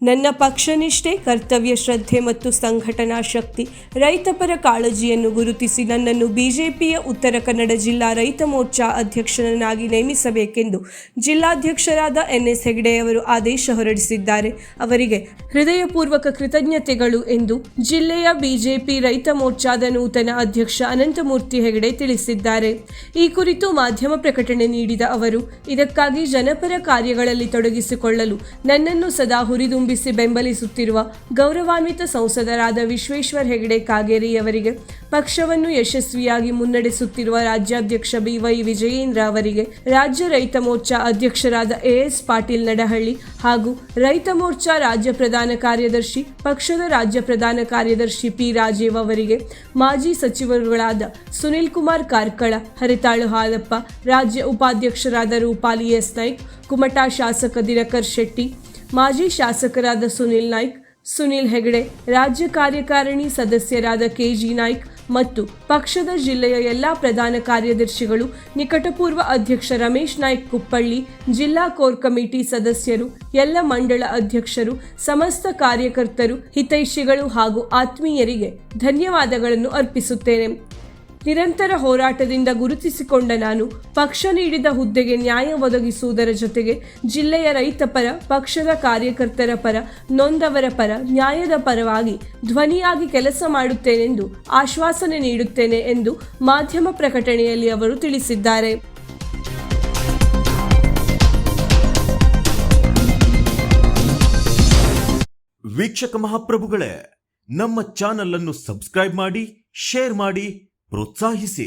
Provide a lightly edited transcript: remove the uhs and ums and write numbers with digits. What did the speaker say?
ನನ್ನ ಪಕ್ಷನಿಷ್ಠೆ, ಕರ್ತವ್ಯ ಶ್ರದ್ಧೆ ಮತ್ತು ಸಂಘಟನಾ ಶಕ್ತಿ, ರೈತಪರ ಕಾಳಜಿಯನ್ನು ಗುರುತಿಸಿ ನನ್ನನ್ನು ಬಿಜೆಪಿಯ ಉತ್ತರ ಕನ್ನಡ ಜಿಲ್ಲಾ ರೈತ ಮೋರ್ಚಾ ಅಧ್ಯಕ್ಷರನ್ನಾಗಿ ನೇಮಿಸಬೇಕೆಂದು ಜಿಲ್ಲಾಧ್ಯಕ್ಷರಾದ NS ಹೆಗಡೆಯವರು ಆದೇಶ ಹೊರಡಿಸಿದ್ದಾರೆ. ಅವರಿಗೆ ಹೃದಯಪೂರ್ವಕ ಕೃತಜ್ಞತೆಗಳು ಎಂದು ಜಿಲ್ಲೆಯ ಬಿಜೆಪಿ ರೈತ ಮೋರ್ಚಾದ ನೂತನ ಅಧ್ಯಕ್ಷ ಅನಂತಮೂರ್ತಿ ಹೆಗಡೆ ತಿಳಿಸಿದ್ದಾರೆ. ಈ ಕುರಿತು ಮಾಧ್ಯಮ ಪ್ರಕಟಣೆ ನೀಡಿದ ಅವರು, ಇದಕ್ಕಾಗಿ ಜನಪರ ಕಾರ್ಯಗಳಲ್ಲಿ ತೊಡಗಿಸಿಕೊಳ್ಳಲು ನನ್ನನ್ನು ಸದಾ ಹುರಿದುಂಬಿಸಿ ಬೆಂಬಲಿಸುತ್ತಿರುವ ಗೌರವಾನ್ವಿತ ಸಂಸದರಾದ ವಿಶ್ವೇಶ್ವರ್ ಹೆಗಡೆ ಕಾಗೇರಿಯವರಿಗೆ, ಪಕ್ಷವನ್ನು ಯಶಸ್ವಿಯಾಗಿ ಮುನ್ನಡೆಸುತ್ತಿರುವ ರಾಜ್ಯಾಧ್ಯಕ್ಷ BY ವಿಜಯೇಂದ್ರ ಅವರಿಗೆ, ರಾಜ್ಯ ರೈತ ಮೋರ್ಚಾ ಅಧ್ಯಕ್ಷರಾದ AS ಪಾಟೀಲ್ ನಡಹಳ್ಳಿ ಹಾಗೂ ರೈತ ಮೋರ್ಚಾ ರಾಜ್ಯ ಪ್ರಧಾನ ಕಾರ್ಯದರ್ಶಿ, ಪಕ್ಷದ ರಾಜ್ಯ ಪ್ರಧಾನ ಕಾರ್ಯದರ್ಶಿ P ರಾಜೀವ್ ಅವರಿಗೆ, ಮಾಜಿ ಸಚಿವರುಗಳಾದ ಸುನಿಲ್ ಕುಮಾರ್ ಕಾರ್ಕಳ, ಹರಿತಾಳು ಹಾಲಪ್ಪ, ರಾಜ್ಯ ಉಪಾಧ್ಯಕ್ಷರಾದ ರೂಪಾಲಿ S ನಾಯ್ಕ್, ಕುಮಟಾ ಶಾಸಕ ದಿನಕರ್ ಶೆಟ್ಟಿ, ಮಾಜಿ ಶಾಸಕರಾದ ಸುನಿಲ್ ನಾಯ್ಕ್, ಸುನಿಲ್ ಹೆಗಡೆ, ರಾಜ್ಯ ಕಾರ್ಯಕಾರಿಣಿ ಸದಸ್ಯರಾದ KG ನಾಯ್ಕ್ ಮತ್ತು ಪಕ್ಷದ ಜಿಲ್ಲೆಯ ಎಲ್ಲಾ ಪ್ರಧಾನ ಕಾರ್ಯದರ್ಶಿಗಳು, ನಿಕಟಪೂರ್ವ ಅಧ್ಯಕ್ಷ ರಮೇಶ್ ನಾಯ್ಕ್ ಕುಪ್ಪಳ್ಳಿ, ಜಿಲ್ಲಾ ಕೋರ್ ಕಮಿಟಿ ಸದಸ್ಯರು, ಎಲ್ಲ ಮಂಡಳ ಅಧ್ಯಕ್ಷರು, ಸಮಸ್ತ ಕಾರ್ಯಕರ್ತರು, ಹಿತೈಷಿಗಳು ಹಾಗೂ ಆತ್ಮೀಯರಿಗೆ ಧನ್ಯವಾದಗಳನ್ನು ಅರ್ಪಿಸುತ್ತೇನೆ. ನಿರಂತರ ಹೋರಾಟದಿಂದ ಗುರುತಿಸಿಕೊಂಡ ನಾನು ಪಕ್ಷ ನೀಡಿದ ಹುದ್ದೆಗೆ ನ್ಯಾಯ ಒದಗಿಸುವುದರ ಜೊತೆಗೆ ಜಿಲ್ಲೆಯ ರೈತ ಪರ, ಪಕ್ಷದ ಕಾರ್ಯಕರ್ತರ ಪರ, ನೊಂದವರ ಪರ, ನ್ಯಾಯದ ಪರವಾಗಿ ಧ್ವನಿಯಾಗಿ ಕೆಲಸ ಮಾಡುತ್ತೇನೆಂದು ಆಶ್ವಾಸನೆ ನೀಡುತ್ತೇನೆ ಎಂದು ಮಾಧ್ಯಮ ಪ್ರಕಟಣೆಯಲ್ಲಿ ಅವರು ತಿಳಿಸಿದ್ದಾರೆ. ವೀಕ್ಷಕ ಮಹಾಪ್ರಭುಗಳೇ, ನಮ್ಮ ಚಾನಲ್ ಅನ್ನು ಸಬ್ಸ್ಕ್ರೈಬ್ ಮಾಡಿ, ಶೇರ್ ಮಾಡಿ, ಪ್ರೋತ್ಸಾಹಿಸಿ.